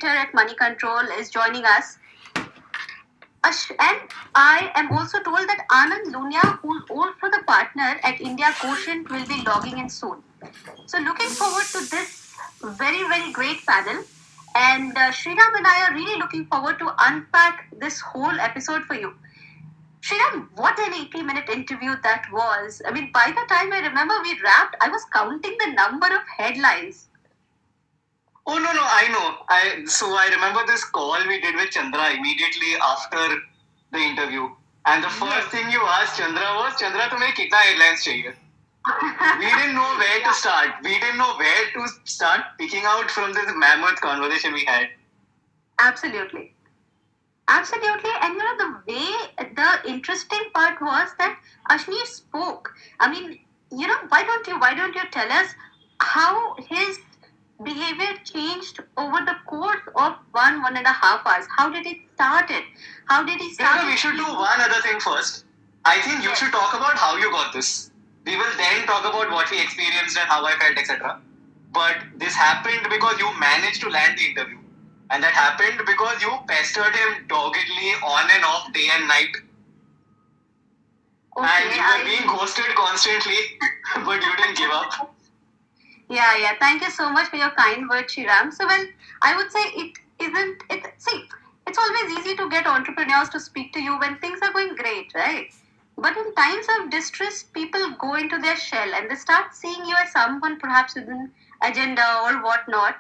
at Money Control, is joining us. And I am also told that Anand Lunia, who's also the partner at India Quotient, will be logging in soon. So looking forward to this very, very great panel. And Sriram and I are really looking forward to unpack this whole episode for you. Sriram, what an 80-minute interview that was. I mean, by the time I remember we wrapped, I was counting the number of headlines. Oh no, I know. I remember this call we did with Chandra immediately after the interview. And the first thing you asked Chandra was, Chandra, तुम्हें कितना headlines चाहिए? We didn't know where to start. We didn't know where to start picking out from this mammoth conversation we had. Absolutely. Absolutely. And the way, the interesting part was that Ashni spoke. I mean, why don't you tell us how his behavior changed over the course of 1.5 hours? How did it start it? How did he start? We should do one other thing first. I think you should talk about how you got this. We will then talk about what we experienced and how I felt, etc. But this happened because you managed to land the interview. And that happened because you pestered him doggedly on and off, day and night. Okay, and you were being ghosted constantly, but you didn't give up. Yeah. Thank you so much for your kind words, Shriram. So, well, I would say it's always easy to get entrepreneurs to speak to you when things are going great, right? But in times of distress, people go into their shell and they start seeing you as someone perhaps with an agenda or whatnot.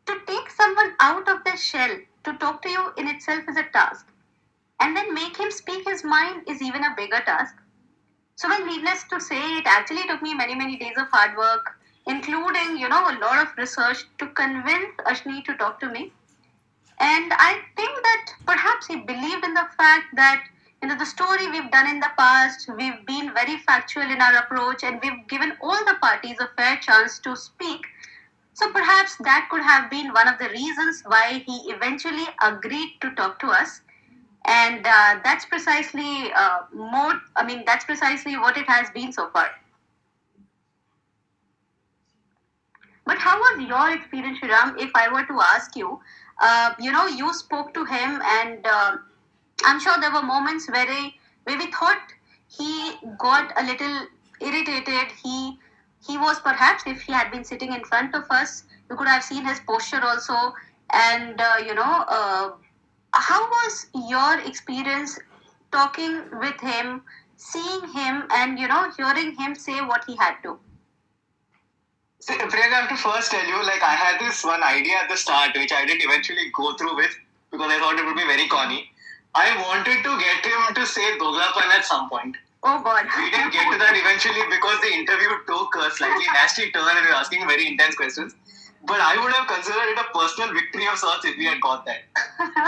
To take someone out of their shell to talk to you in itself is a task. And then make him speak his mind is even a bigger task. So, well, needless to say, it actually took me many, many days of hard work, including, a lot of research to convince Ashni to talk to me. And I think that perhaps he believed in the fact that, the story we've done in the past, we've been very factual in our approach and we've given all the parties a fair chance to speak. So perhaps that could have been one of the reasons why he eventually agreed to talk to us. And that's precisely that's precisely what it has been so far. But how was your experience, Shriram? If I were to ask you, you spoke to him, and I'm sure there were moments where we thought he got a little irritated. He was perhaps, if he had been sitting in front of us, you could have seen his posture also. And how was your experience talking with him, seeing him, and hearing him say what he had to? See, Priyanka, I have to first tell you, I had this one idea at the start, which I didn't eventually go through with because I thought it would be very corny. I wanted to get him to say doglapan at some point. Oh God. We didn't get to that eventually because the interview took a slightly nasty turn and we were asking very intense questions. But I would have considered it a personal victory of sorts if we had got that.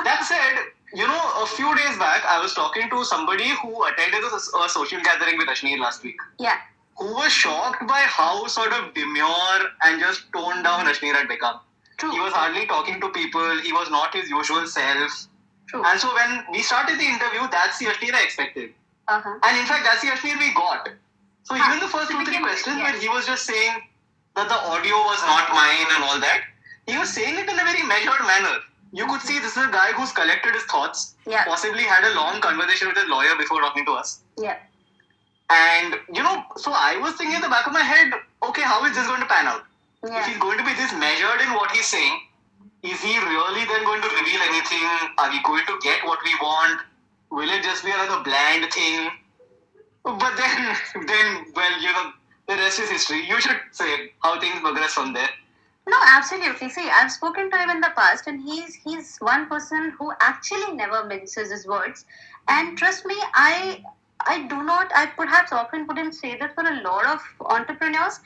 That said, a few days back, I was talking to somebody who attended a social gathering with Ashneer last week. Yeah. Who was shocked by how sort of demure and just toned down Ashneer had become. True. He was hardly talking to people. He was not his usual self. True. And so when we started the interview, that's the Ashneer I expected. Uh-huh. And in fact, that's the Ashneer we got. So even the first 2-3 questions where he was just saying that the audio was not mine and all that, he was saying it in a very measured manner. You could see this is a guy who's collected his thoughts, possibly had a long conversation with his lawyer before talking to us. Yeah. And, so I was thinking in the back of my head, okay, how is this going to pan out? Yeah. If he's going to be this measured in what he's saying, is he really then going to reveal anything? Are we going to get what we want? Will it just be another bland thing? But then, well, the rest is history. You should say how things progress from there. No, absolutely. See, I've spoken to him in the past, and he's one person who actually never minces his words. And trust me, I perhaps often wouldn't say that for a lot of entrepreneurs.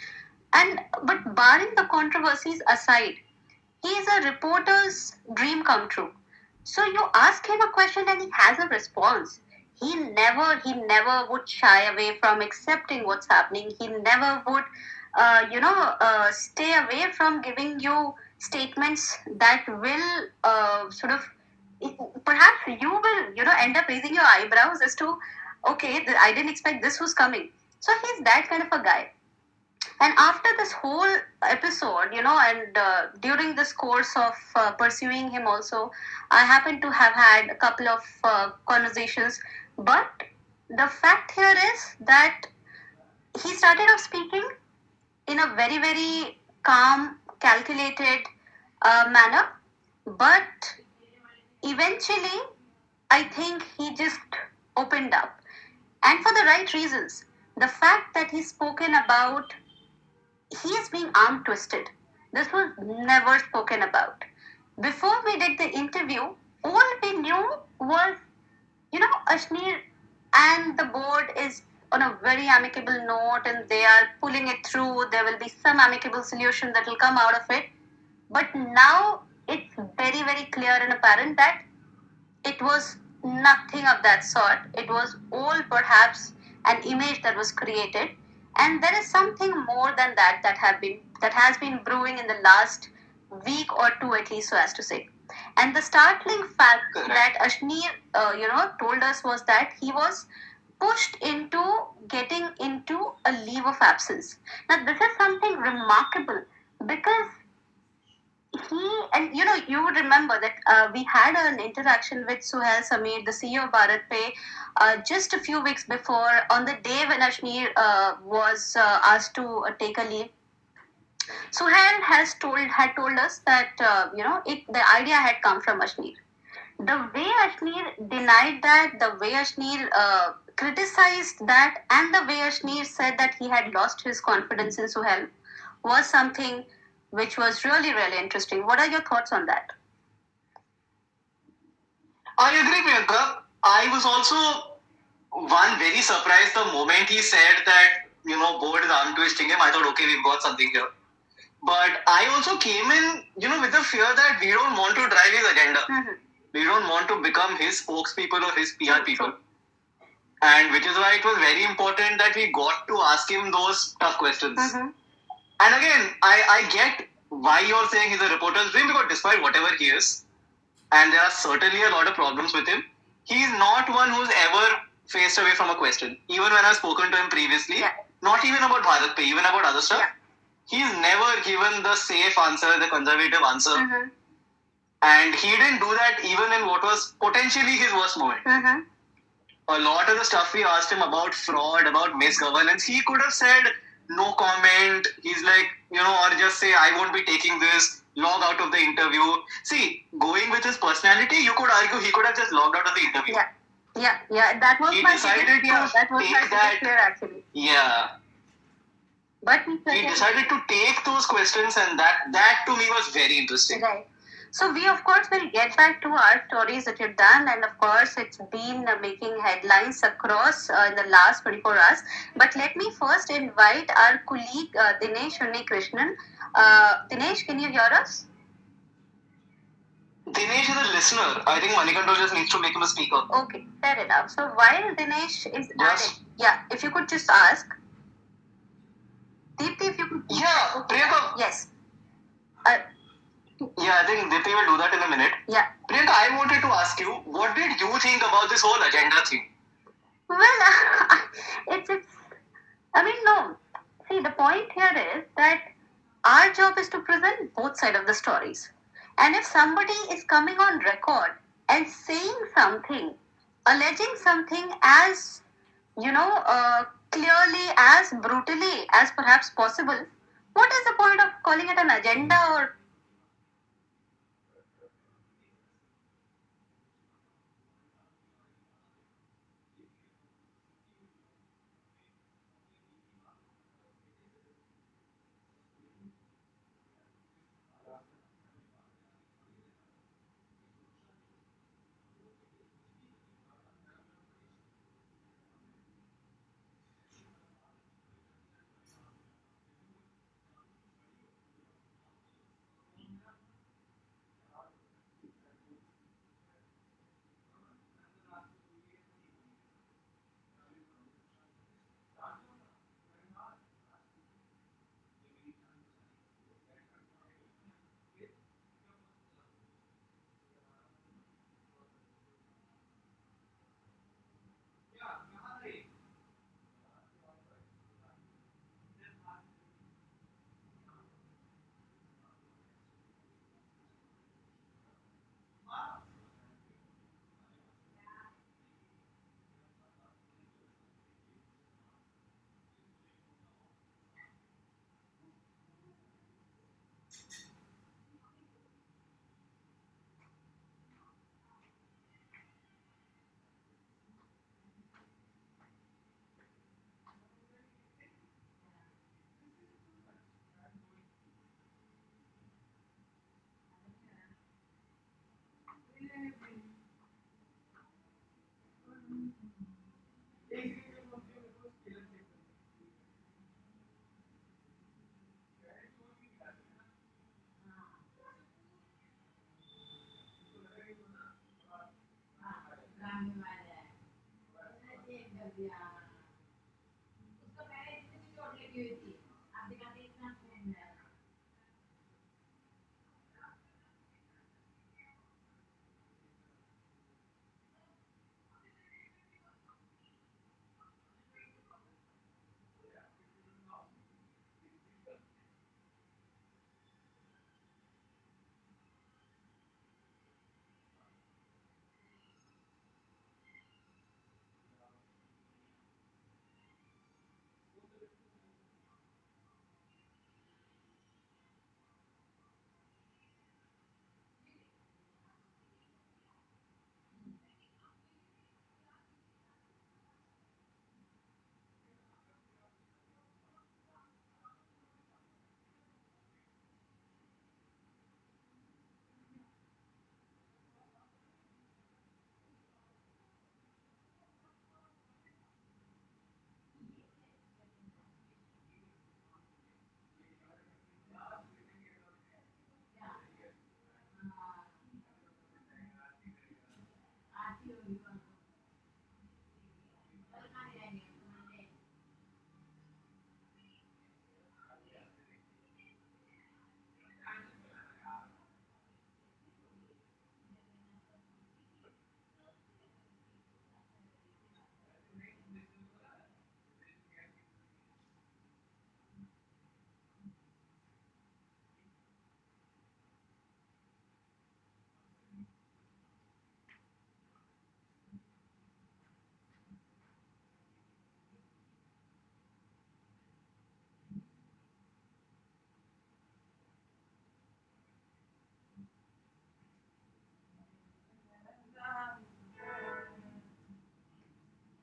But barring the controversies aside, he is a reporter's dream come true. So you ask him a question and he has a response. He never would shy away from accepting what's happening. He never would, stay away from giving you statements that will perhaps you will, end up raising your eyebrows as to, okay, I didn't expect this was coming. So he's that kind of a guy. And after this whole episode, and during this course of pursuing him also, I happen to have had a couple of conversations. But the fact here is that he started off speaking in a very, very calm, calculated manner. But eventually, I think he just opened up. And for the right reasons. The fact that he's spoken about he is being arm twisted. This was never spoken about. Before we did the interview, all we knew was, Ashneer and the board is on a very amicable note and they are pulling it through. There will be some amicable solution that will come out of it. But now it's very, very clear and apparent that it was nothing of that sort. It was all perhaps an image that was created, and there is something more than that has been brewing in the last week or two at least, so as to say. And the startling fact that Ashneer, told us was that he was pushed into getting into a leave of absence. Now, this is something remarkable because he and you would remember that we had an interaction with Suhail Sameer, the CEO of Bharat Pay, just a few weeks before on the day when Ashneer was asked to take a leave. Suhail had told us that the idea had come from Ashneer. The way Ashneer denied that, the way Ashneer criticized that, and the way Ashneer said that he had lost his confidence in Suhail was something which was really, really interesting. What are your thoughts on that? I agree, Priyanka. I was also one very surprised the moment he said that, board is arm twisting him. I thought, okay, we've got something here. But I also came in, with the fear that we don't want to drive his agenda. Mm-hmm. We don't want to become his spokespeople or his PR people. And which is why it was very important that we got to ask him those tough questions. Mm-hmm. And again, I get why you're saying he's a reporter's dream, because despite whatever he is, and there are certainly a lot of problems with him, he's not one who's ever faced away from a question. Even when I've spoken to him previously, not even about Bharat Pay, even about other stuff, he's never given the safe answer, the conservative answer. Mm-hmm. And he didn't do that even in what was potentially his worst moment. Mm-hmm. A lot of the stuff we asked him about fraud, about misgovernance, he could have said no comment. He's like, or just say, I won't be taking this, log out of the interview. See, going with his personality, you could argue he could have just logged out of the interview. Yeah. That was he my decided to that was take my that. Clear, actually. Yeah. But he decided to take those questions, and that to me was very interesting. Right. So we of course will get back to our stories that you've done, and of course it's been making headlines across in the last 24 hours. But let me first invite our colleague Dinesh Krishnan. Dinesh, can you hear us? Dinesh is a listener. I think Manikanto just needs to make him a speaker. Okay, fair enough. So while Dinesh is added, if you could just ask. Deepti, if you could. Yeah, Priyanka. Yes. Yeah, I think Dipti will do that in a minute. Yeah. Priyanka, I wanted to ask you, what did you think about this whole agenda thing? Well, no. See, the point here is that our job is to present both sides of the stories. And if somebody is coming on record and saying something, alleging something as, clearly, as brutally as perhaps possible, what is the point of calling it an agenda or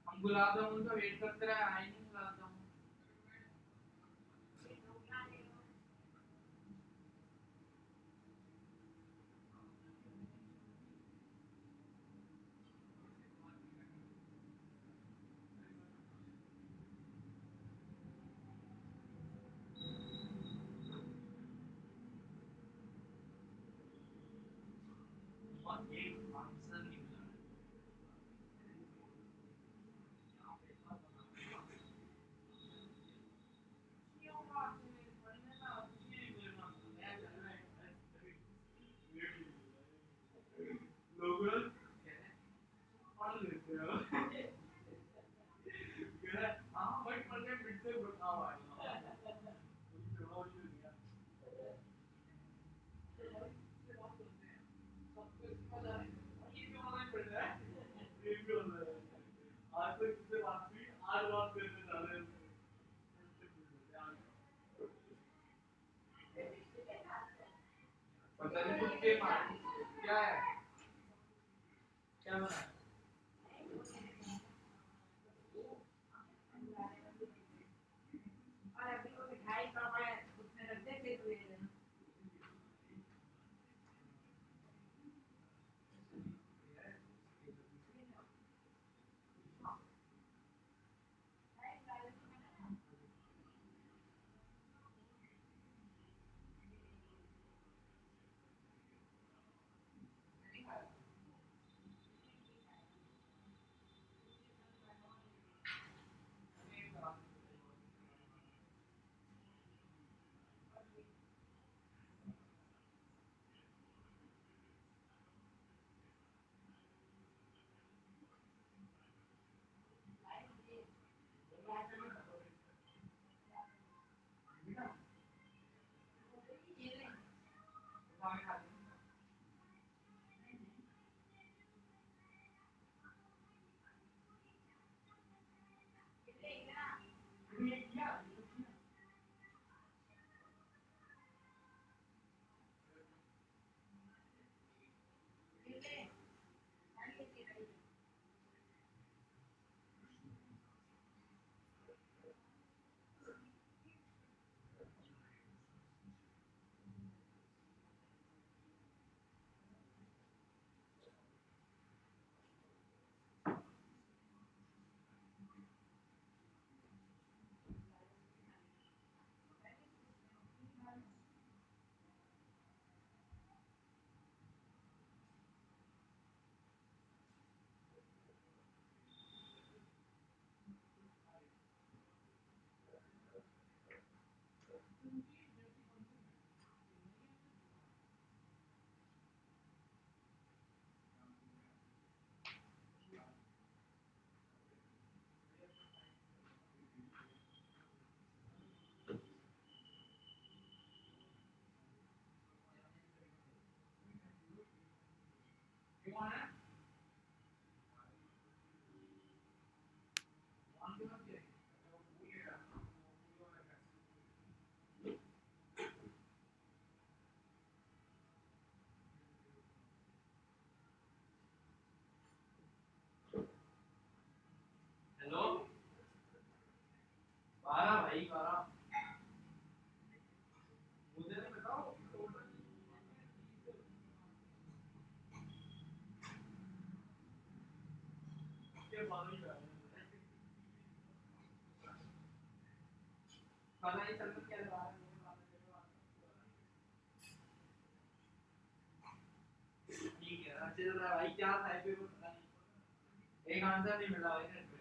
हम गुलाब जामुन का wait करते रहे, आए नहीं गुलाब जामुन। और एक answer नहीं मिला। लोग पढ़ लेते हो। हाँ भाई पढ़ने फिर से बताओ भाई। आज तक किससे बात हुई, आज बात करने जा रहे हैं। पता नहीं कुछ के मार क्या है, क्या बना है? और अभी वो मिठाई पापा उसमें रखते थे तो ये हेलो 12 भाई 12 मुझे नहीं बताओ के बारे में खाना ही चल क्या रहा है ठीक है अच्छे चल रहा है भाई क्या था पे पता नहीं एक आंसर नहीं मिला भाई नेट पे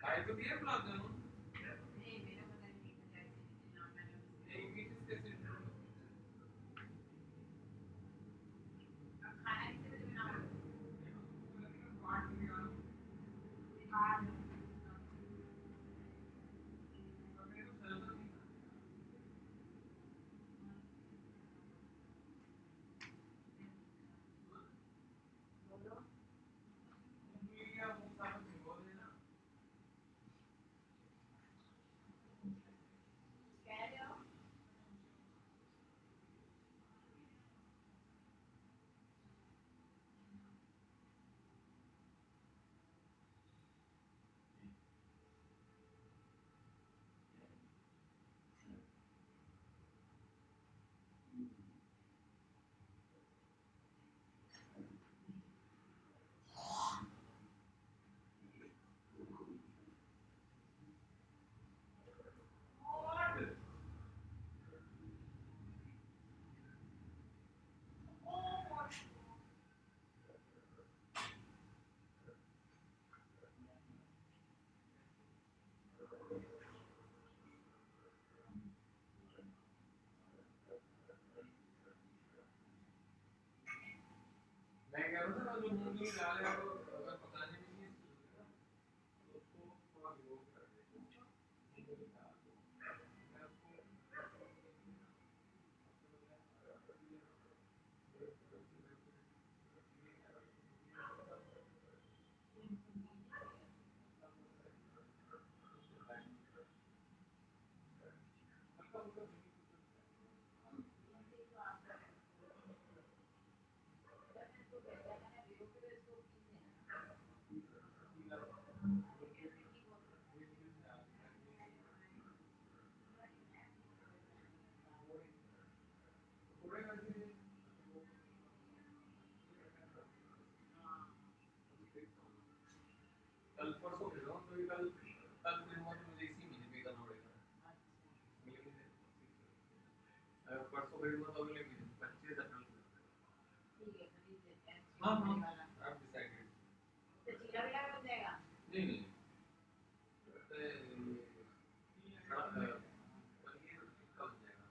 चाय तो दिया गुलाब जामुन नहीं मेरा पता नहीं मुझे ऐसे नाम मैंने एक पीस कैसे खाना किसे बनाओ कह रहा था ना, जो मूंगफली डाले और अगर पकाने में नहीं तो उसको थोड़ा भिगो के रख देते हैं। मूंगफली डाल दो। मैं उसको कल परसों भेज रहा हूँ, तो ये कल कल भेजूंगा तो मुझे इसी महीने पे करना पड़ेगा। अगले महीने अगर परसों भेजूंगा तो अगले महीने 25 अप्रैल को। हाँ हाँ आप डिसाइडेड। नहीं नहीं पनीर टिक्का बन जाएगा।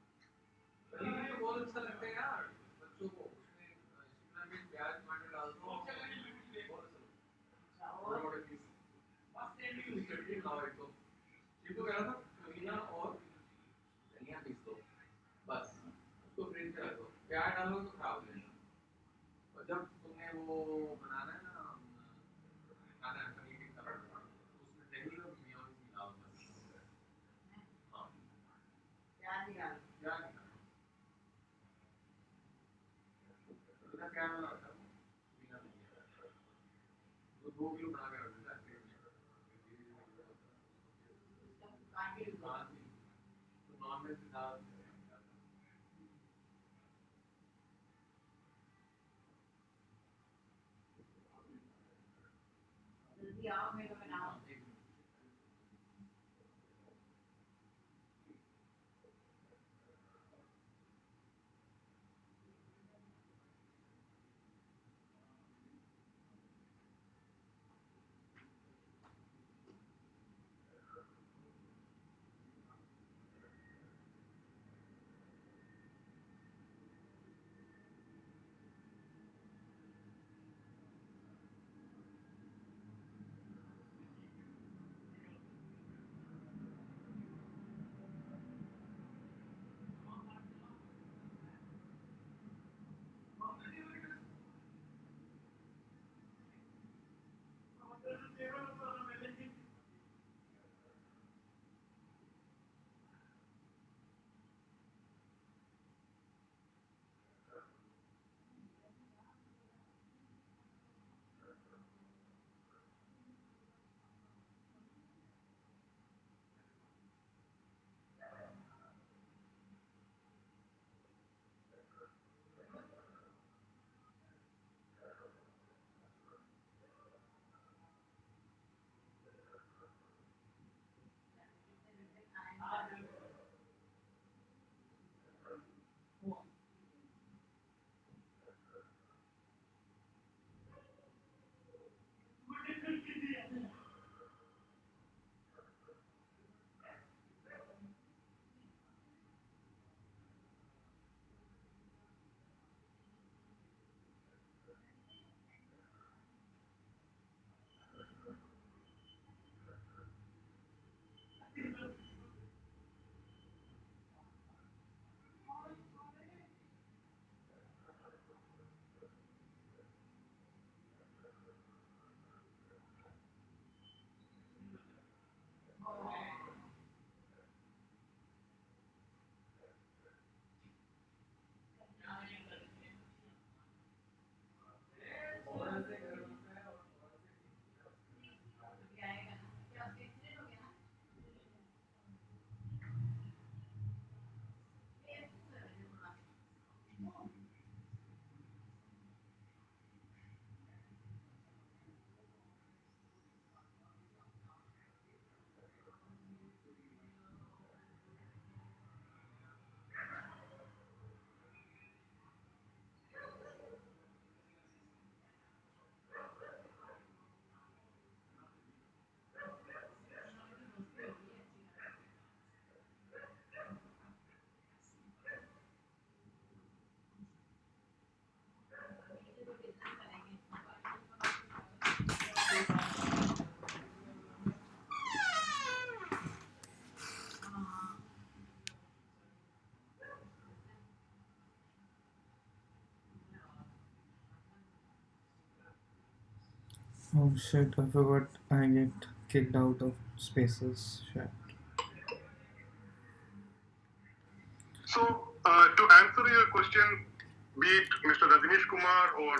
पनीर तो बहुत अच्छा लगता है यार बच्चों को, उसमें शिमला मिर्च प्याज टमाटर डाल दो, बहुत अच्छा लगता है। और बड़े पीस उसकी चटनी बनाओ एक तो चिंटू कह रहा था पुदीना और धनिया पीस दो, बस उसको फ्रिज में रख दो, प्याज डालो तो खराब हो जाएगा। और जब तुमने वो बनाना है ना खाना है पनीर टिक्का तो उसमें दही और मेयोनीज मिलाओ बस। हाँ प्याज निकालो बिना प्याज वाला होता है वो, बिना नहीं है वो 2 किलो बना के रख देता है फ्रिज में, तो नॉन वेज के साथ जल्दी आओ मेरे को बनाओ। Oh shit, I forgot I get kicked out of spaces. Shit. So, to answer your question, be it Mr. Rajneesh Kumar or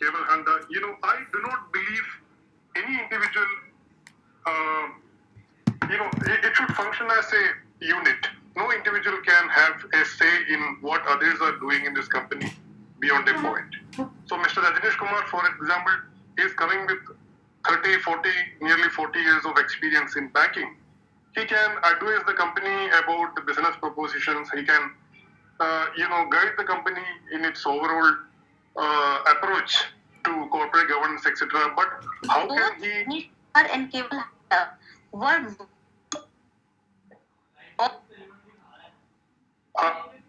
Keval Handa, I do not believe any individual, uh, it should function as a unit. No individual can have a say in what others are doing in this company beyond a point. So, Mr. Rajneesh Kumar, for example, is coming with 30, 40, nearly 40 years of experience in banking. He can advise the company about the business propositions. He can, guide the company in its overall approach to corporate governance, etc. But how can he? And cable were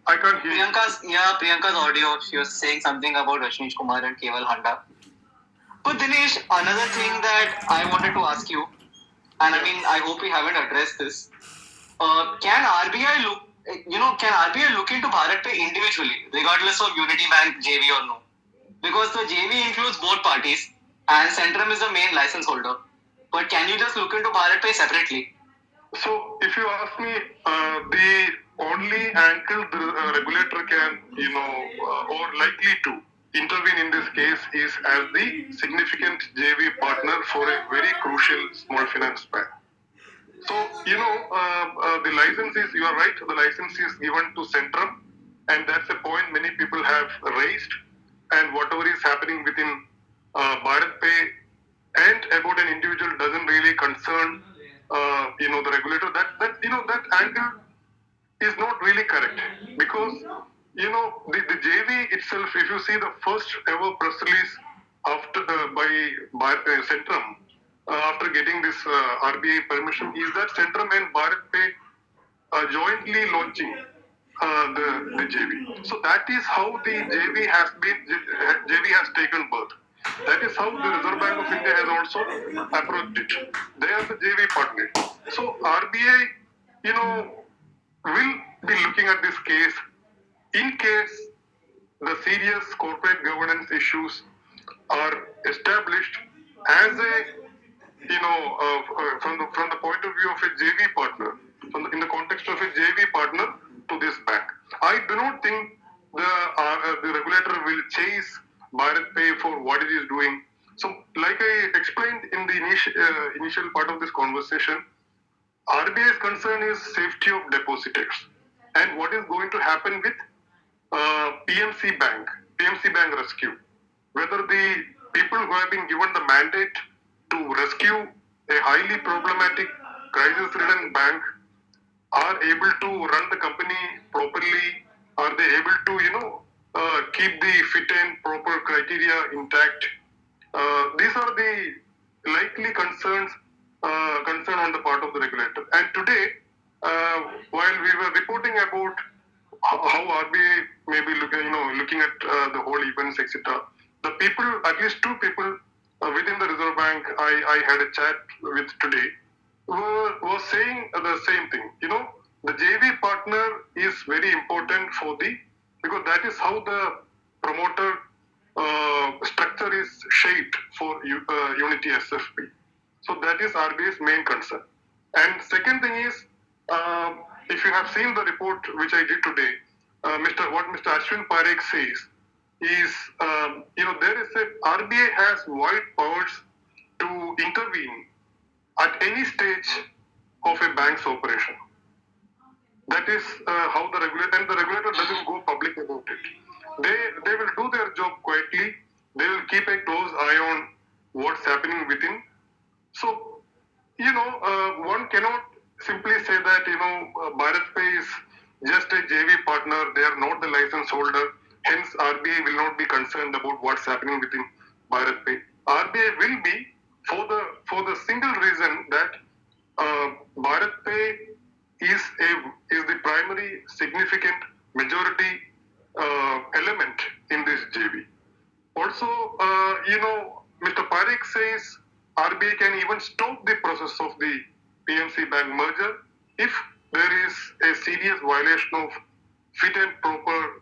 I can't hear you. Priyanka's audio, she was saying something about Rajneesh Kumar and Keval Handa. But Dinesh, another thing that I wanted to ask you, and I mean, I hope we haven't addressed this. Can RBI look into Bharat Pay individually, regardless of Unity Bank JV or no? Because the JV includes both parties, and Centrum is the main license holder. But can you just look into Bharat Pay separately? So, if you ask me, the only angle the regulator can, or likely to intervene in this case is as the significant JV partner for a very crucial small finance bank. So, the license is, you are right, the license is given to Centrum, and that's a point many people have raised. And whatever is happening within Bharat Pay and about an individual doesn't really concern, the regulator. That angle is not really correct because the JV itself, if you see the first ever press release after by Centrum after getting this RBI permission, is that Centrum and Bharat Pay jointly launching the JV. So that is how the JV has taken birth. That is how the Reserve Bank of India has also approached it. They are the JV partner. So RBI, will be looking at this case in case the serious corporate governance issues are established as a from the point of view of a JV partner, in the context of a JV partner to this bank. I do not think the regulator will chase Bharat Pay for what it is doing. So, like I explained in the initial part of this conversation, RBI's concern is safety of depositors and what is going to happen with PMC Bank rescue. Whether the people who have been given the mandate to rescue a highly problematic crisis-ridden bank are able to run the company properly, are they able to, keep the fit and proper criteria intact? These are the likely concern on the part of the regulator. And today, while we were reporting about how RBI may be looking at the whole events, etc., the people, at least two people within the Reserve Bank, I had a chat with today, were saying the same thing. The JV partner is very important because that is how the promoter structure is shaped for Unity SFP. So that is RBI's main concern. And second thing is, if you have seen the report which I did today, what Mr. Ashwin Parekh says is, there is RBI has wide powers to intervene at any stage of a bank's operation. That is how the regulator doesn't go public about it. They will do their job quietly. They will keep a close eye on what's happening within. So, one cannot simply say that Bharat Pay is just a JV partner. They are not the license holder. Hence, RBI will not be concerned about what's happening within Bharat Pay. RBI will be for the single reason that Bharat Pay is the primary significant majority element in this JV. Also, Mr. Parekh says RBI can even stop the process of the PMC Bank merger if there is a serious violation of fit and proper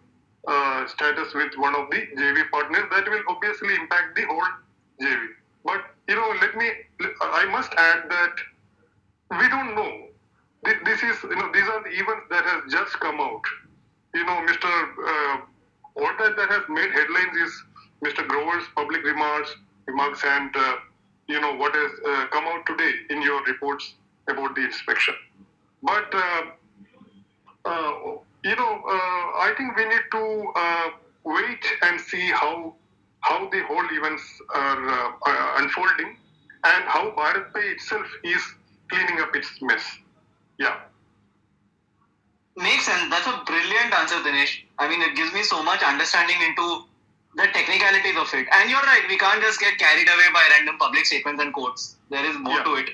status with one of the JV partners. That will obviously impact the whole JV. But I must add that we don't know. This is, these are the events that has just come out. Mr. What that has made headlines is Mr. Grover's public remarks, and what has come out today in your reports about the inspection. But I think we need to wait and see how the whole events are unfolding, and how Bharat Pay itself is cleaning up its mess. Yeah. Makes sense. That's a brilliant answer, Dinesh. I mean, it gives me so much understanding into the technicalities of it. And you're right, we can't just get carried away by random public statements and quotes. There is more to it.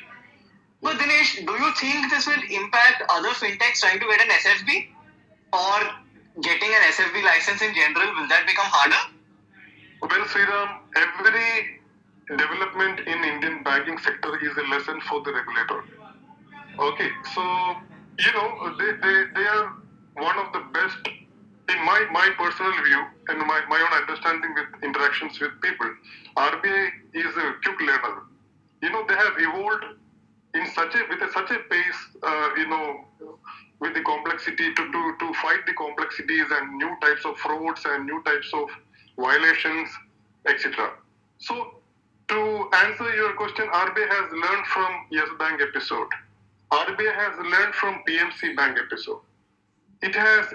But Dinesh, do you think this will impact other fintechs trying to get an SFB? Or getting an SFB license in general, will that become harder? Well, Sriram, every development in Indian banking sector is a lesson for the regulator. Okay, so they are one of the best, in my personal view and my own understanding with interactions with people. RBI is a quick learner. They have evolved in such a pace. With the complexity to fight the complexities and new types of frauds and new types of violations, etc. So, to answer your question, RBI has learned from Yes Bank episode. RBI has learned from PMC Bank episode. It has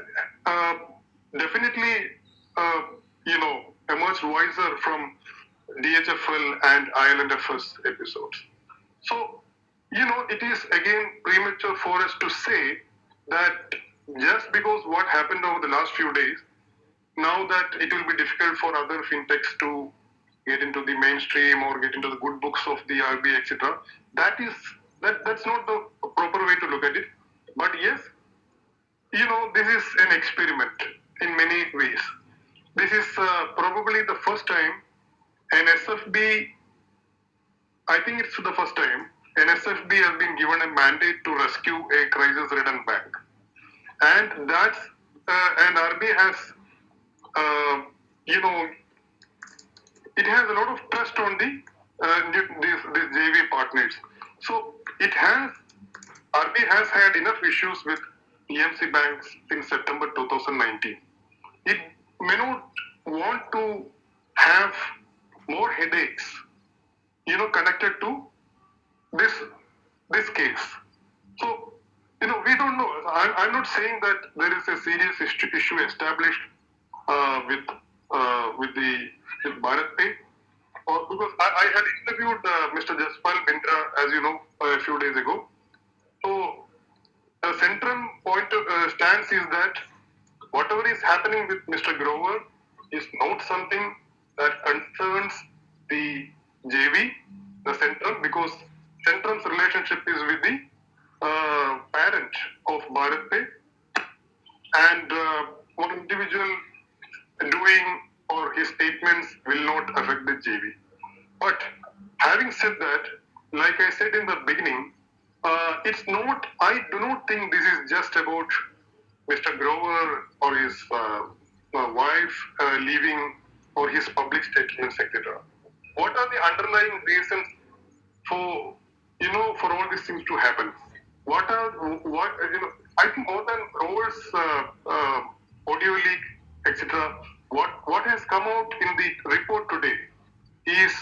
definitely, emerged wiser from DHFL and ILNFS episodes. So, it is again premature for us to say that just because what happened over the last few days, now that it will be difficult for other fintechs to get into the mainstream or get into the good books of the RBI, etc. That's not the proper way to look at it. But yes, this is an experiment in many ways. This is probably the first time an SFB, I think it's the first time, an SFB has been given a mandate to rescue a crisis-ridden bank. And that's, and RBI has, it has a lot of trust on these JV partners. So RBI has had enough issues with PMC banks since September 2019. It may not want to have more headaches, connected to this case. So, we don't know. I'm not saying that there is a serious issue established with Bharat Pay, or because I had interviewed Mr. Jaspal Bindra, as you know, a few days ago. So, the central point of stance is that whatever is happening with Mr. Grover is not something that concerns the JV, the Centrum, because Centrum's relationship is with the parent of Bharat Pay, and what individual doing or his statements will not affect the JV. But having said that, like I said in the beginning, it's not. I do not think this is just about Mr. Grover or his wife leaving or his public statements, etc. What are the underlying reasons for for all these things to happen? I think more than Grover's audio leak, etc. What has come out in the report today is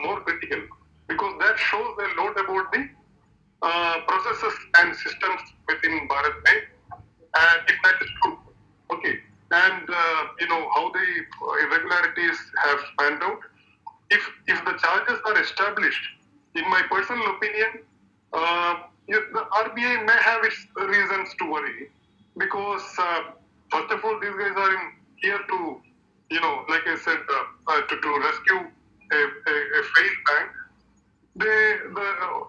more critical, because that shows a lot about the processes and systems within Bharat Pay, and if that is true, okay, and how the irregularities have panned out. If the charges are established, in my personal opinion, the RBI may have its reasons to worry, because first of all, these guys are here to, like I said, to rescue a failed bank.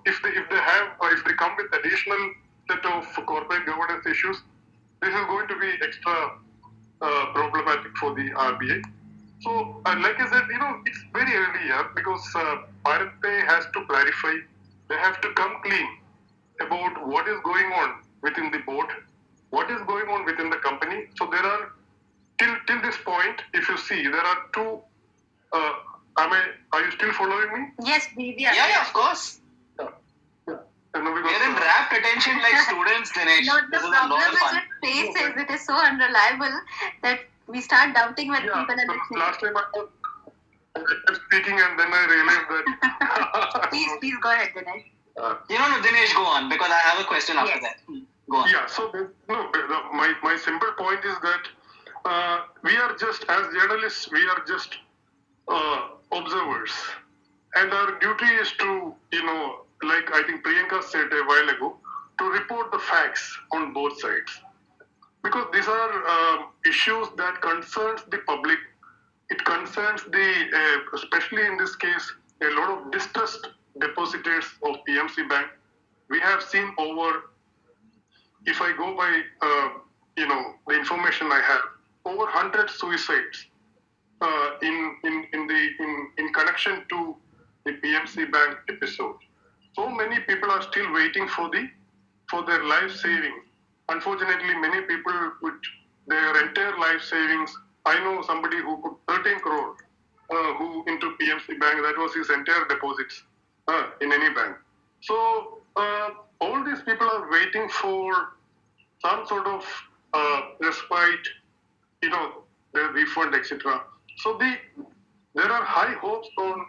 If they come with additional set of corporate governance issues, this is going to be extra problematic for the RBI. So, like I said, it's very early here, because Bharat Pay has to clarify. They have to come clean about what is going on within the board, what is going on within the company. So there are till this point, if you see, there are two Are you still following me? Yes, we are. Yeah, of course. No, because, We're in rapt attention like students, Dinesh. No, the This is a lot problem of is fun. with face is it is so unreliable that we start doubting when yeah, people are so listening. last time I kept speaking and then I realized that. Please go ahead, Dinesh. No, Dinesh, go on because I have a question after Yes. that. Go on. Yeah, so my simple point is that we are just, as journalists, we are just observers. And our duty is to, like I think Priyanka said a while ago, to report the facts on both sides. Because these are issues that concerns the public. It concerns especially in this case, a lot of distressed depositors of PMC Bank. We have seen over, if I go by, the information I have, over 100 suicides in connection to the PMC Bank episode. So many people are still waiting for their life savings. Unfortunately, many people with their entire life savings. I know somebody who put 13 crore who into PMC Bank. That was his entire deposits in any bank. So all these people are waiting for some sort of respite, the refund, etc. So there are high hopes on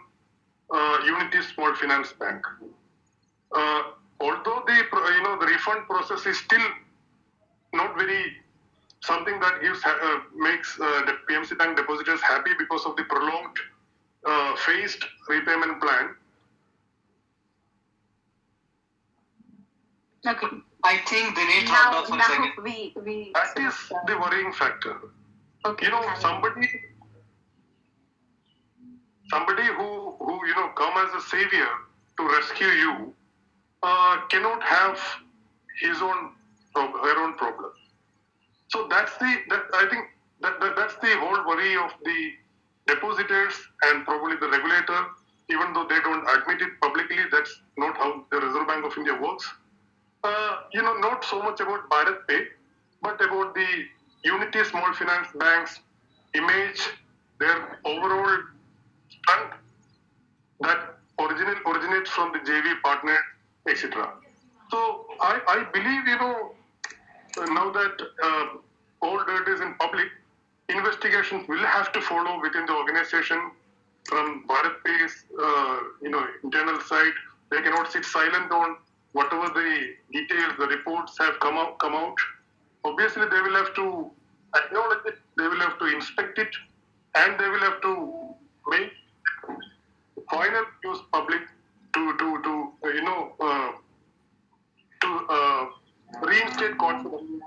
Unity Small Finance Bank. Although the refund process is still not very something that makes the PMC Bank depositors happy because of the prolonged phased repayment plan. Okay. I think Dinesh dropped off for a second. we That is the worrying factor. okay. Somebody who come as a savior to rescue you cannot have her own problem. So I think that's the whole worry of the depositors and probably the regulator, even though they don't admit it publicly. That's not how the Reserve Bank of India works. Not so much about Bharat Pay, but about the Unity Small Finance Bank's image, their overall stunt that originates from the JV partner, etc. So I believe, now that all dirt is in public, investigations will have to follow within the organization from Bharat Pay's, internal side. They cannot sit silent on whatever the details, the reports have come out. Obviously, they will have to acknowledge it, they will have to inspect it, and they will have to make final news public to reinstate confidence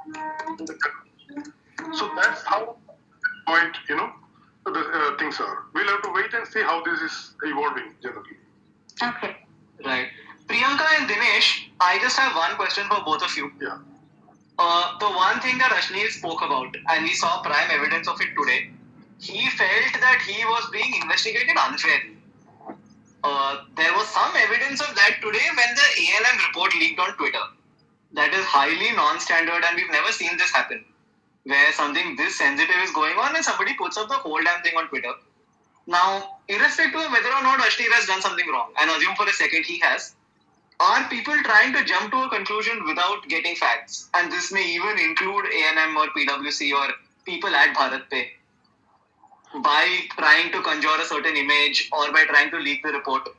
in the country. So that's how the things are. We'll have to wait and see how this is evolving generally. Okay. Right. Priyanka and Dinesh, I just have one question for both of you. Yeah. The one thing that Ashneer spoke about, and we saw prime evidence of it today, he felt that he was being investigated unfairly. There was some evidence of that today when the ALM report leaked on Twitter. That is highly non-standard, and we've never seen this happen, where something this sensitive is going on and somebody puts up the whole damn thing on Twitter. Now, irrespective of whether or not Ashneer has done something wrong, and assume for a second he has, are people trying to jump to a conclusion without getting facts? And this may even include ANM or PwC or people at Bharat Pay, by trying to conjure a certain image or by trying to leak the report.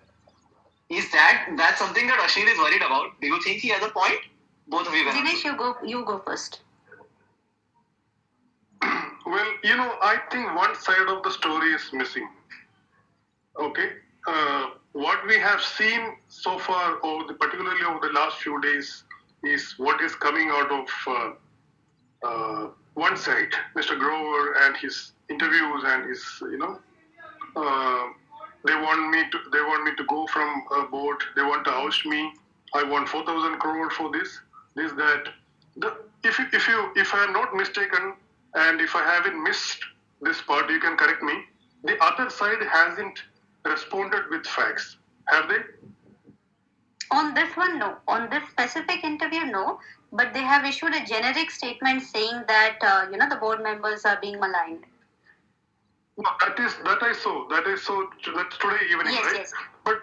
Is that's something that Ashneer is worried about? Do you think he has a point? Both of you can Dinesh, you go first. Well, I think one side of the story is missing. Okay. What we have seen so far, particularly over the last few days, is what is coming out of one side, Mr. Grover and his interviews and his, they want me to go from a board. They want to oust me. I want 4,000 crore for this, that. If I am not mistaken, and if I haven't missed this part, you can correct me. The other side hasn't responded with facts, have they? On this one, no. On this specific interview, no. But they have issued a generic statement saying that the board members are being maligned. No, that I saw. That's today evening, Yes, right? yes. But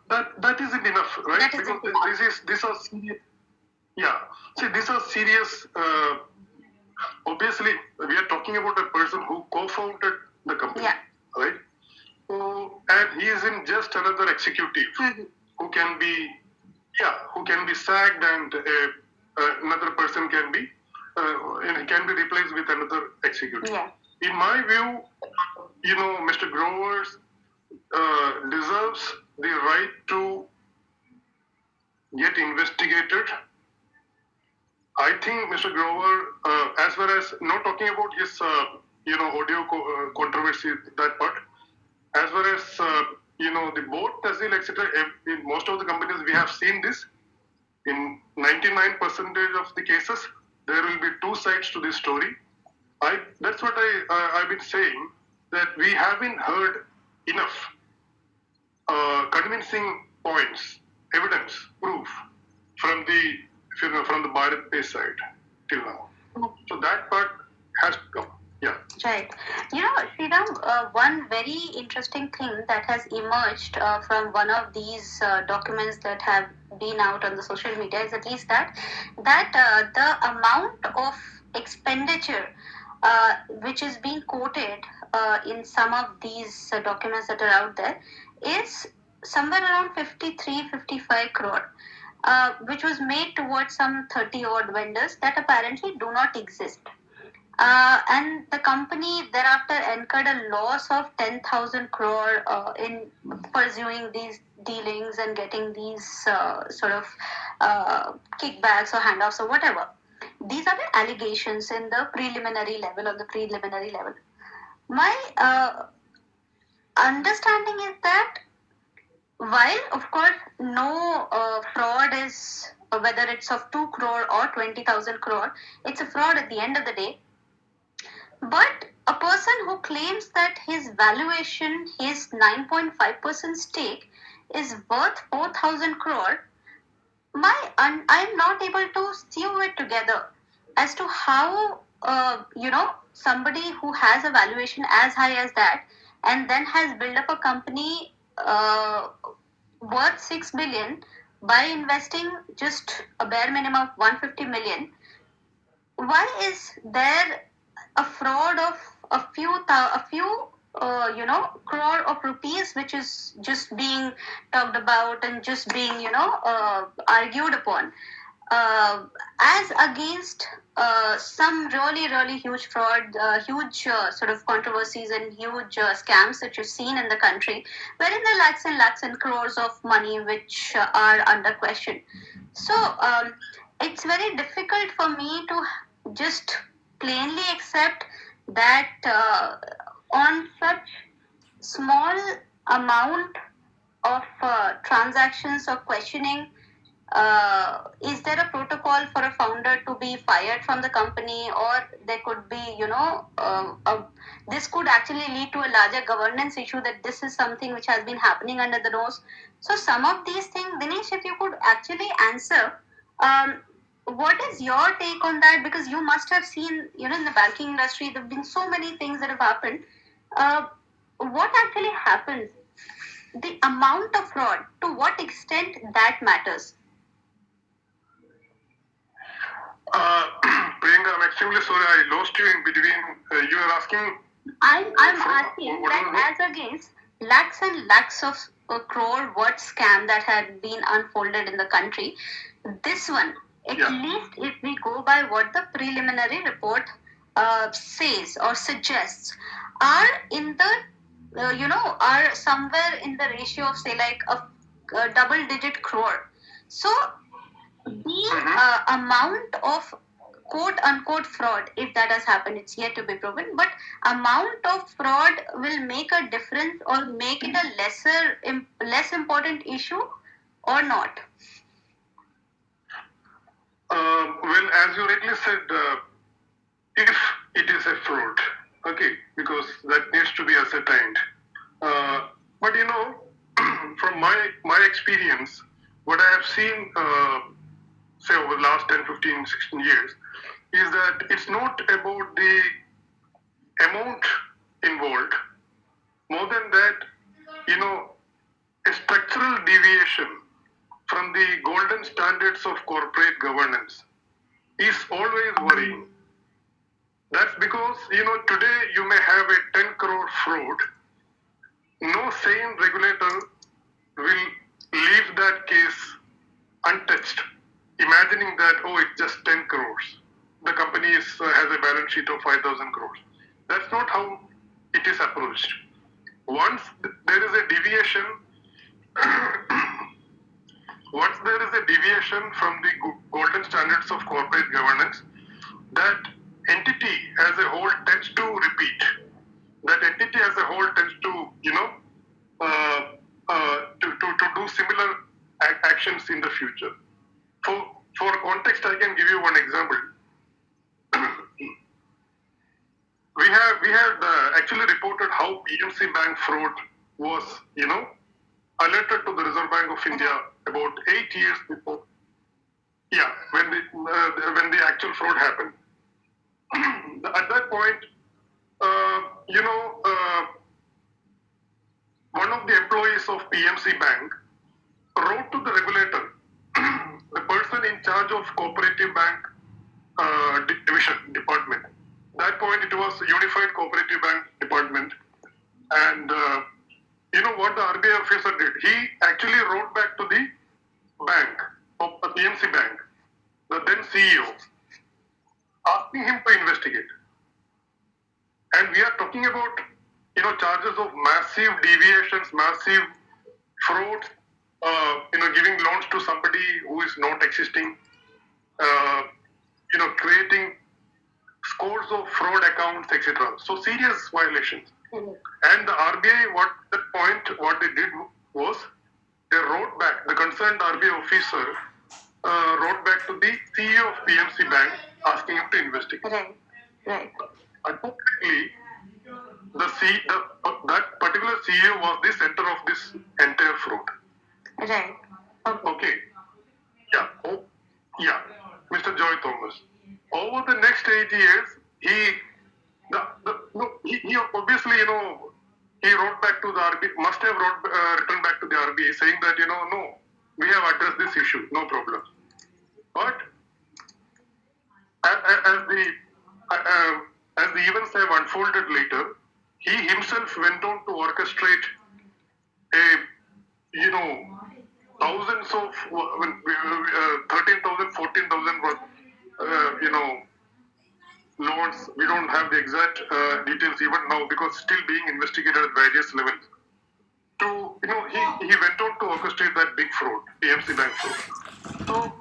but that isn't enough, right? That isn't enough. These are serious. Yeah. See, these are serious. Obviously, we are talking about a person who co-founded the company, Yeah. right? So, and he isn't just another executive Mhm. who can be, who can be sacked, and another person can be replaced with another executive. Yeah. In my view, Mr. Growers deserves the right to get investigated. I think Mr. Grover, as well as not talking about his audio controversy, that part, as well as the board, Tehsil, etc. In most of the companies, we have seen this. In 99% of the cases, there will be two sides to this story. That's what I've been saying, that we haven't heard enough convincing points, evidence, proof from the Bharat Pay side till now. So that part has to come. Yeah. Right. Sriram, one very interesting thing that has emerged from one of these documents that have been out on the social media is at least that the amount of expenditure which is being quoted in some of these documents that are out there is somewhere around 53-55 crore. Which was made towards some 30 odd vendors that apparently do not exist. And the company thereafter incurred a loss of 10,000 crore in pursuing these dealings and getting these sort of kickbacks or handoffs or whatever. These are the allegations in the preliminary level. My understanding is that while, of course, no fraud is, whether it's of 2 crore or 20,000 crore, it's a fraud at the end of the day. But a person who claims that his valuation, his 9.5% stake, is worth 4,000 crore, I'm not able to sew it together as to how somebody who has a valuation as high as that and then has built up a company worth 6 billion by investing just a bare minimum of 150 million. Why is there a fraud of a few crore of rupees which is just being talked about and just being argued upon as against some really huge fraud, huge sort of controversies and huge scams that you've seen in the country, wherein there are lakhs and crores of money which are under question. So it's very difficult for me to just plainly accept that on such small amount of transactions or questioning, is there a protocol for a founder to be fired from the company, or there could be, this could actually lead to a larger governance issue that this is something which has been happening under the nose. So some of these things, Dinesh, if you could actually answer, what is your take on that? Because you must have seen, in the banking industry, there have been so many things that have happened. What actually happens? The amount of fraud, to what extent that matters? Priyanka, I'm extremely sorry I lost you in between. You are asking. I'm asking that as against lakhs and lakhs of crore worth scam that had been unfolded in the country, this one, at least if we go by what the preliminary report says or suggests, are in the are somewhere in the ratio of say like a double-digit crore. So the amount of quote unquote fraud, if that has happened, it's yet to be proven, but amount of fraud will make a difference or make it a less important issue or not? Well, as you rightly said, if it is a fraud, okay, because that needs to be ascertained. But from my experience, what I have seen, say over the last 10, 15, 16 years, is that it's not about the amount corporate governance is always worrying. That's because, today you may have a 10 crore fraud. No sane regulator will leave that case untouched, imagining that, oh, it's just 10 crores. The company has a balance sheet of 5,000 crores. That's not how it is approached. Once there is a deviation, once there is a deviation from the golden standards of corporate governance, that entity as a whole tends to repeat. That entity as a whole tends to, to do similar actions in the future. For context, I can give you one example. we had actually reported how PMC Bank fraud was, alerted to the Reserve Bank of India about 8 years before. Yeah, when the actual fraud happened. At that point, one of the employees of PMC Bank wrote to the regulator, the person in charge of cooperative bank division department. That point it was Unified Cooperative Bank Department, and what the RBI officer did? He actually wrote back to the bank, of the PMC Bank, the then CEO, asking him to investigate. And we are talking about charges of massive deviations, massive frauds, giving loans to somebody who is not existing, creating scores of fraud accounts, etc. So serious violations. And the RBI, what they did was they wrote back, the concerned RBI officer wrote back to the CEO of PMC Bank asking him to investigate. Right. Unfortunately, that particular CEO was the center of this entire fraud. Right. Okay. Yeah. Oh, yeah. Mr. Joy Thomas. Over the next 8 years, he obviously, he wrote back to the RBI, must have written back to the RBI saying that, no, we have addressed this issue, no problem. But as the events have unfolded later, he himself went on to orchestrate thousands of 13,000, 14,000 worth, loans. We don't have the exact details even now because still being investigated at various levels. He went on to orchestrate that big fraud, PMC Bank fraud. So,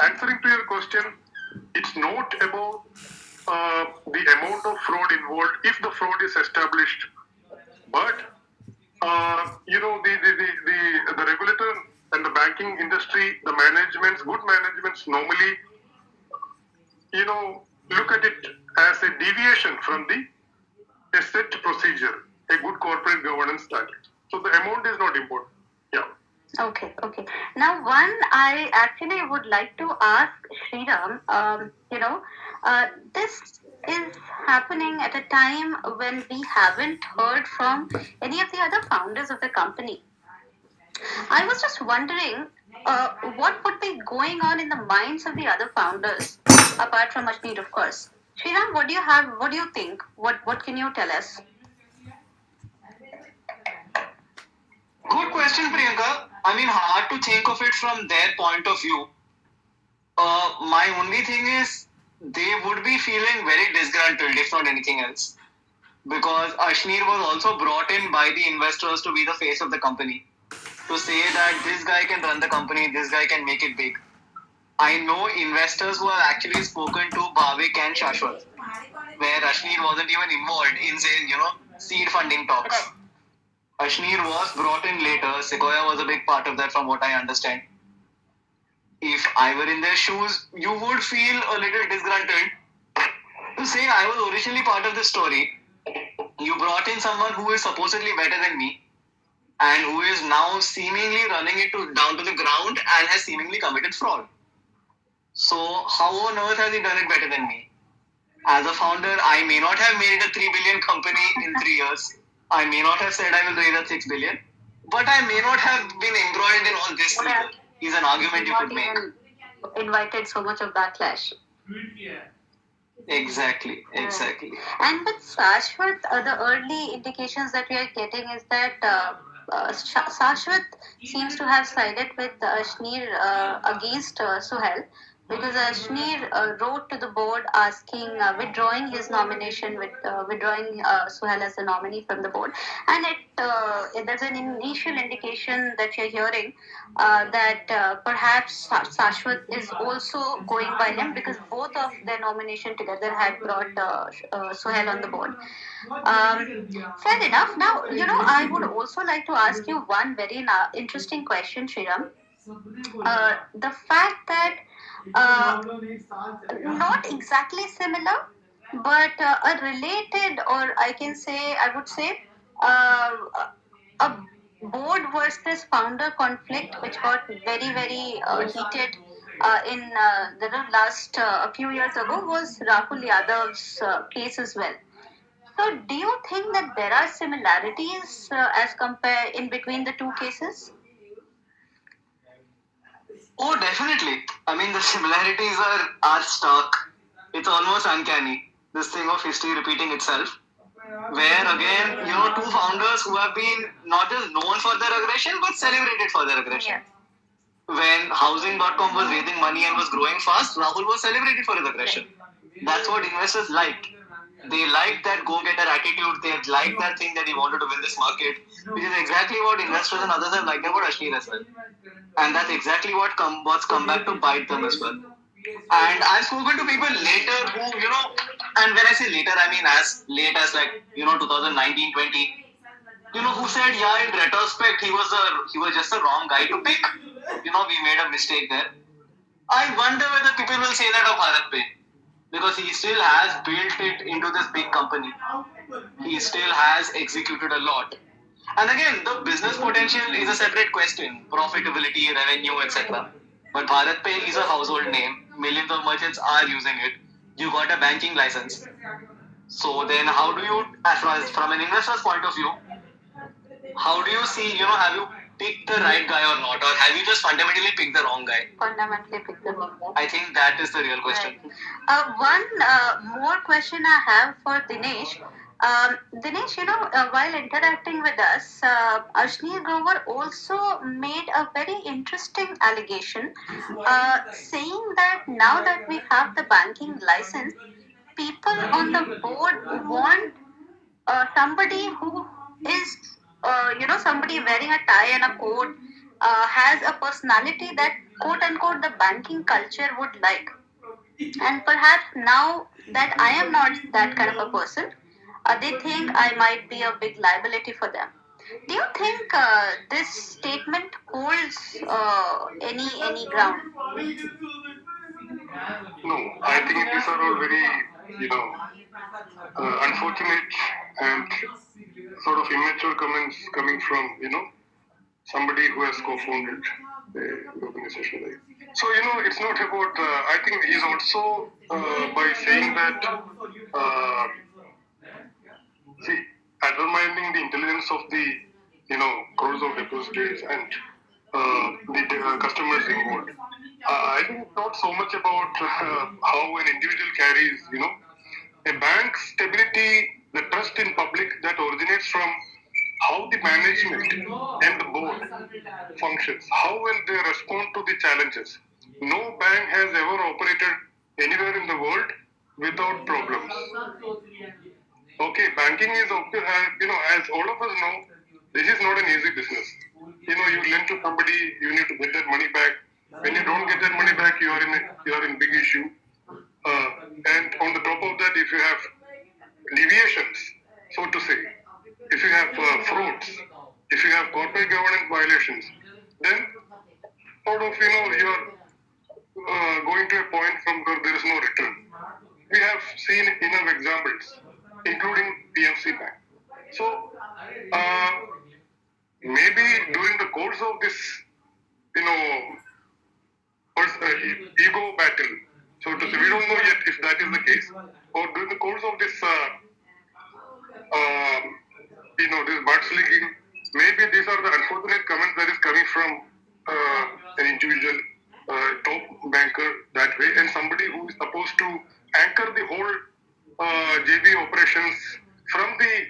answering to your question, it's not about the amount of fraud involved if the fraud is established, but the regulator and the banking industry, the good managements normally, look at it as a deviation from a set procedure, a good corporate governance standard. So the amount is not important. Yeah. Okay. Now, I actually would like to ask Sriram, this is happening at a time when we haven't heard from any of the other founders of the company. I was just wondering what would be going on in the minds of the other founders, apart from Ashneer, of course. Sriram, what do you have? What do you think? What can you tell us? Good question, Priyanka. I mean, hard to think of it from their point of view. My only thing is they would be feeling very disgruntled, if not anything else. Because Ashneer was also brought in by the investors to be the face of the company. To say that this guy can run the company, this guy can make it big. I know investors who have actually spoken to Bhavik and Shashwat, where Ashneer wasn't even involved in, say, seed funding talks. Ashneer was brought in later. Sequoia was a big part of that from what I understand. If I were in their shoes, you would feel a little disgruntled to say I was originally part of this story. You brought in someone who is supposedly better than me and who is now seemingly running it down to the ground and has seemingly committed fraud. So how on earth has he done it better than me? As a founder, I may not have made it a 3 billion company in 3 years. I may not have said I will raise a 6 billion, but I may not have been embroiled in all this either. Is an argument you could make. invited so much of backlash. Exactly, exactly. And with Shashwat, the early indications that we are getting is that Shashwat seems to have sided with Ashneer against Suhail, because Ashneer wrote to the board asking, withdrawing his nomination, withdrawing Suhail as the nominee from the board. And there's an initial indication that you're hearing that perhaps Shashwat is also going by him, because both of their nomination together had brought Suhail on the board. Fair enough. Now, I would also like to ask you one very interesting question, Shriram. The fact that not exactly similar, but a related, or I would say, uh, a board versus founder conflict, which got very, very heated in the last a few years ago, was Rahul Yadav's case as well. So, do you think that there are similarities as compare in between the two cases? Oh, definitely. I mean, the similarities are stark. It's almost uncanny. This thing of history repeating itself. Where again, two founders who have been not just known for their aggression but celebrated for their aggression. Yes. When housing.com was raising money and was growing fast, Rahul was celebrated for his aggression. That's what investors like. They like that go-getter attitude. They like that thing that he wanted to win this market, which is exactly what investors and others have liked about Ashneer as well. And that's exactly what's come back to bite them as well. And I've spoken to people later who, and when I say later, I mean as late as 2019, 20, who said, yeah, in retrospect, he was just the wrong guy to pick. We made a mistake there. I wonder whether people will say that of Bharat Pay, because he still has built it into this big company. He still has executed a lot. And again, the business potential is a separate question, profitability, revenue, etc. But Bharat Pay is a household name. Millions of merchants are using it. You got a banking license. So then how do you, as far as from an investor's point of view, how do you see, have you picked the right guy or not? Or have you just fundamentally picked the wrong guy? Fundamentally pick the wrong guy. I think that is the real question. Right. One more question I have for Dinesh. Dinesh, while interacting with us, Ashneer Grover also made a very interesting allegation, saying that now that we have the banking license, people on the board want somebody who is, somebody wearing a tie and a coat, has a personality that quote unquote the banking culture would like. And perhaps now that I am not that kind of a person, they think I might be a big liability for them. Do you think this statement holds any ground? No, I think these are all very, you know, unfortunate and sort of immature comments coming from, somebody who has co-founded the organization. So, it's not about, I think he's also, by saying that, uh, see, undermining the intelligence of the, crores of depositors and the customers involved. I think it's not so much about how an individual carries, a bank's stability, the trust in public that originates from how the management and the board functions, how well they respond to the challenges. No bank has ever operated anywhere in the world without problems. Okay, banking is okay, as all of us know, this is not an easy business. You lend to somebody, you need to get that money back. When you don't get that money back, you are in big issue. And on the top of that, if you have deviations, so to say, if you have frauds, if you have corporate governance violations, then sort of you are going to a point from where there is no return. We have seen enough examples, including PFC Bank. So maybe during the course of this, ego battle, so to say, we don't know yet if that is the case, or during the course of this, this mudslinging, maybe these are the unfortunate comments that is coming from an individual top banker that way, and somebody who is supposed to anchor the whole JB operations from the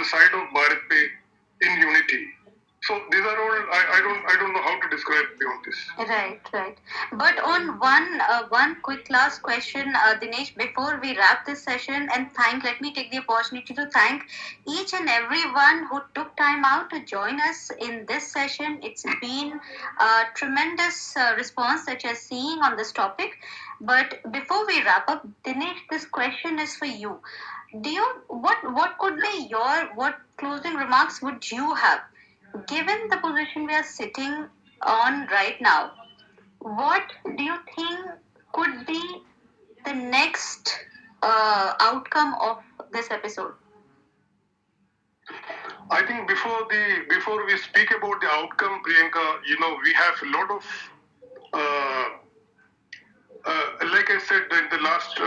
side of Bharat Pay in unity. So these are all I don't know how to describe beyond this. Right, right. But on one quick last question, Dinesh, before we wrap this session, and let me take the opportunity to thank each and everyone who took time out to join us in this session. It's been a tremendous response that you're seeing on this topic. But before we wrap up, Dinesh, this question is for you. Do you what could be your what closing remarks would you have? Given the position we are sitting on right now, what do you think could be the next outcome of this episode? I think before we speak about the outcome, Priyanka, we have a lot of uh, like I said in the last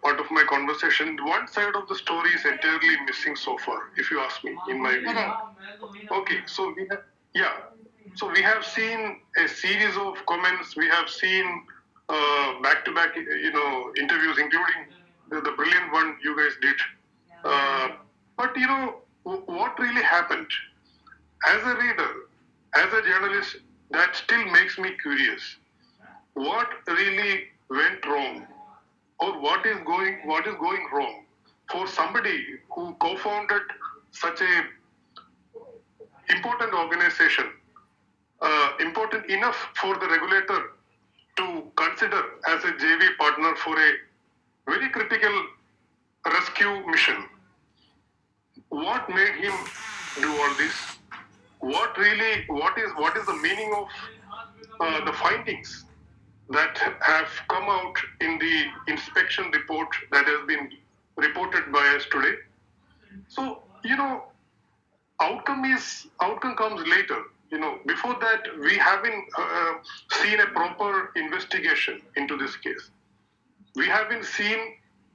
part of my conversation, one side of the story is entirely missing so far, if you ask me, in my view. Correct. Okay, so yeah, so we have seen a series of comments. We have seen back-to-back, interviews, including the brilliant one you guys did. But what really happened? As a reader, as a journalist, that still makes me curious. What really went wrong, or what is going wrong for somebody who co-founded such a important organization, important enough for the regulator to consider as a JV partner for a very critical rescue mission. What made him do all this? What is the meaning of the findings that have come out in the inspection report that has been reported by us today? So, outcome comes later. Before that, we haven't seen a proper investigation into this case. We haven't seen,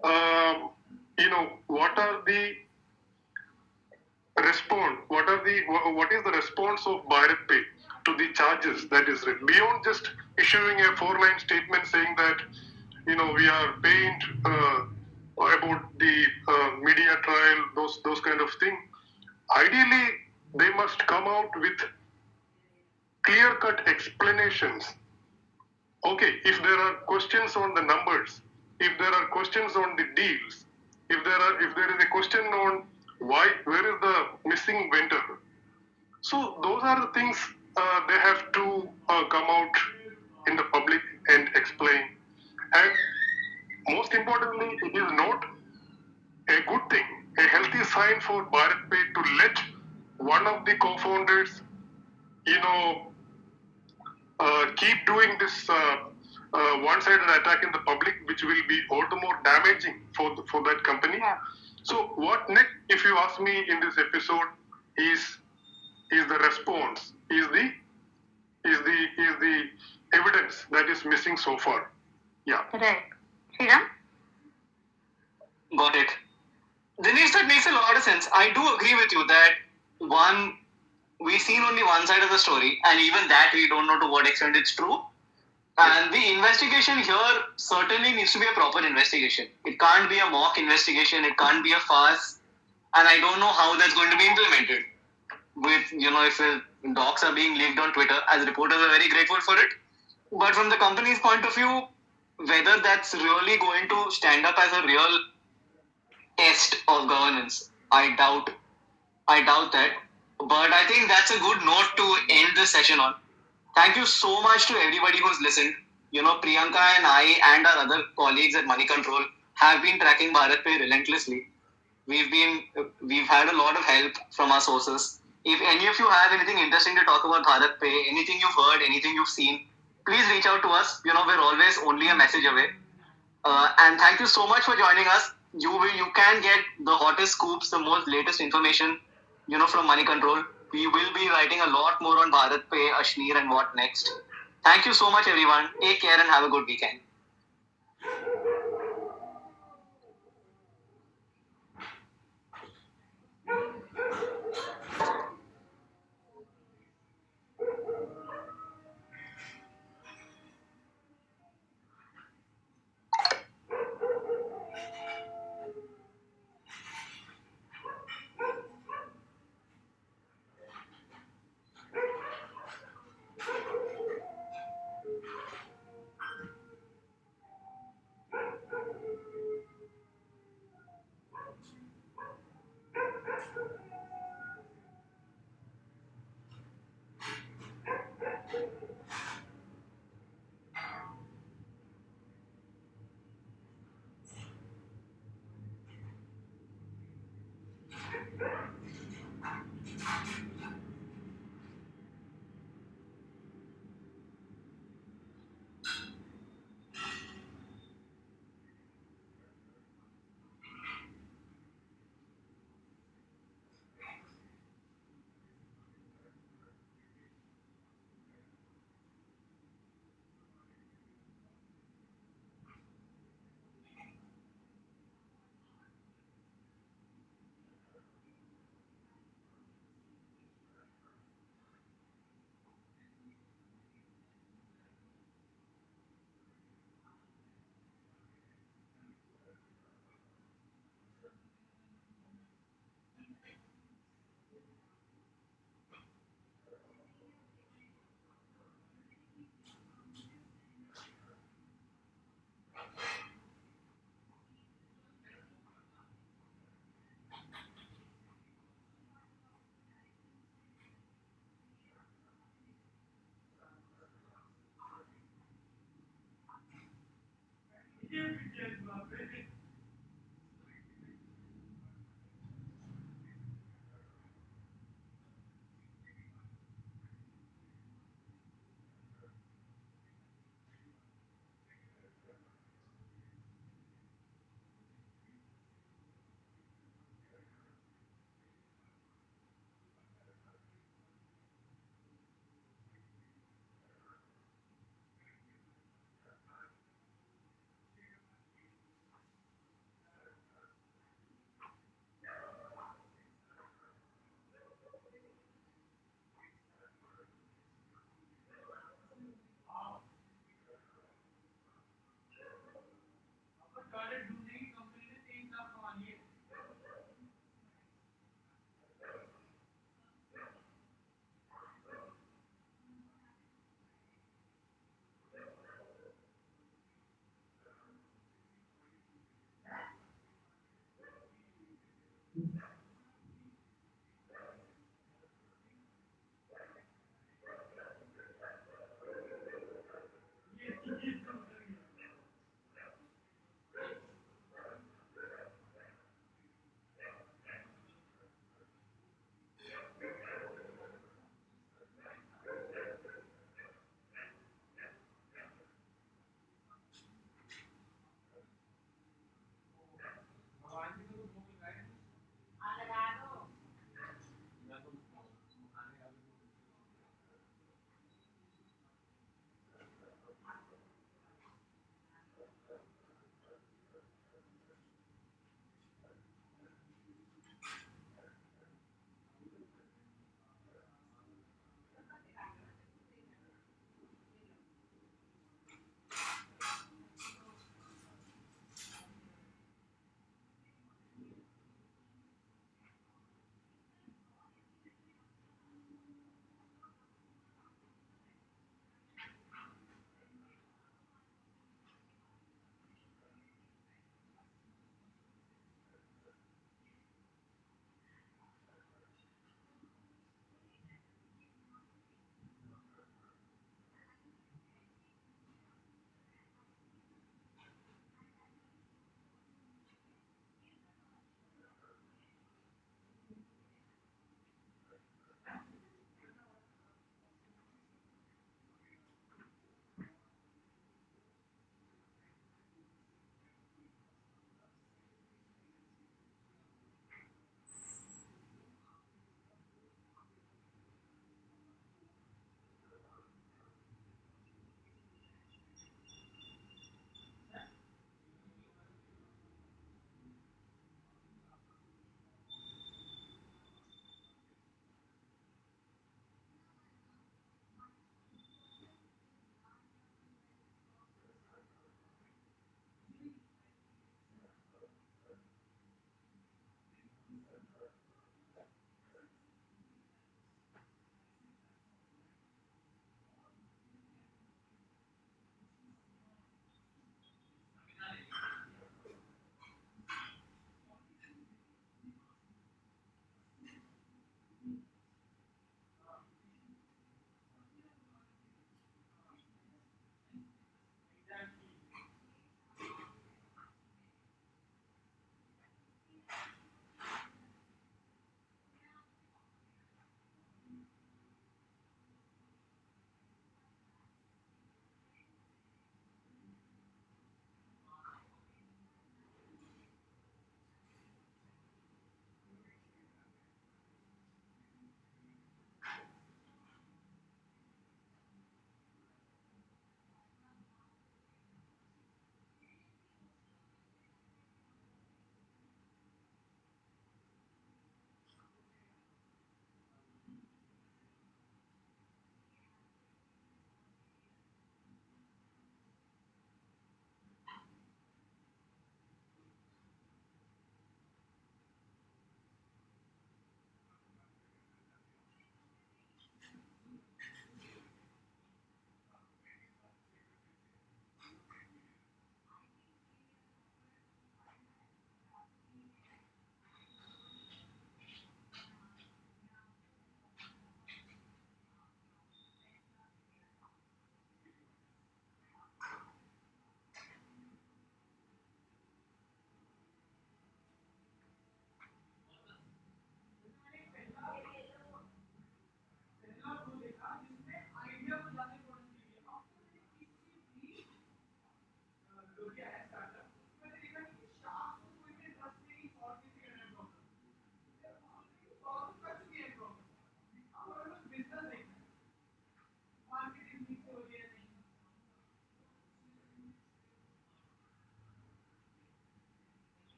what are the what is the response of Bharat Pay to the charges that is written beyond just issuing a 4-line statement saying that we are pained about the media trial, those kind of thing. Ideally, they must come out with clear-cut explanations. Okay, if there are questions on the numbers, if there are questions on the deals, if there is a question on where is the missing vendor, so those are the things they have to come out in the public and explain. And most importantly, it is not a good thing, a healthy sign for Bharat Pay to let one of the co-founders, you know, keep doing this one-sided attack in the public, which will be all the more damaging for that company. Yeah. So what next, if you ask me, in this episode, is the response, is the evidence that is missing so far. Yeah. Right. Sriram? Got it. Dinesh, that makes a lot of sense. I do agree with you that one, we've seen only one side of the story, and even that we don't know to what extent it's true. And the investigation here certainly needs to be a proper investigation. It can't be a mock investigation, it can't be a farce, and I don't know how that's going to be implemented. With, if docs are being leaked on Twitter, as reporters are very grateful for it. But from the company's point of view, whether that's really going to stand up as a real test of governance, I doubt that. But I think that's a good note to end the session on. Thank you so much to everybody who's listened. Priyanka and I and our other colleagues at Money Control have been tracking Bharat Pay relentlessly. We've had a lot of help from our sources. If any of you have anything interesting to talk about Bharat Pay, anything you've heard, anything you've seen, please reach out to us. We're always only a message away. And thank you so much for joining us. You can get the hottest scoops, the most latest information, from Money Control. We will be writing a lot more on Bharat Pay, Ashneer, and what next. Thank you so much, everyone. Take care and have a good weekend.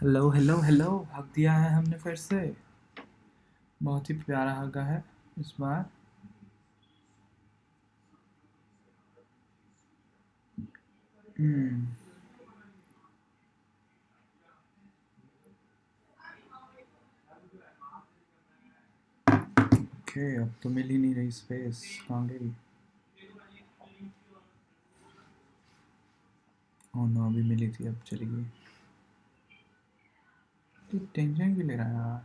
Hello hello hello, हक दिया है हमने फिर से। बहुत ही प्यारा हगा है इस बार। ओके, अब तो मिल ही नहीं रही स्पेस, कहाँ गई? ओह नो, अभी मिली थी, अब चली गई। तो टेंशन क्यों ले रहा है यार?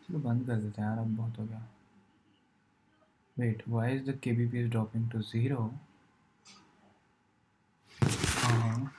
चलो बंद कर देते हैं यार, अब बहुत हो गया। Wait, why is the KBP is dropping to 0? हाँ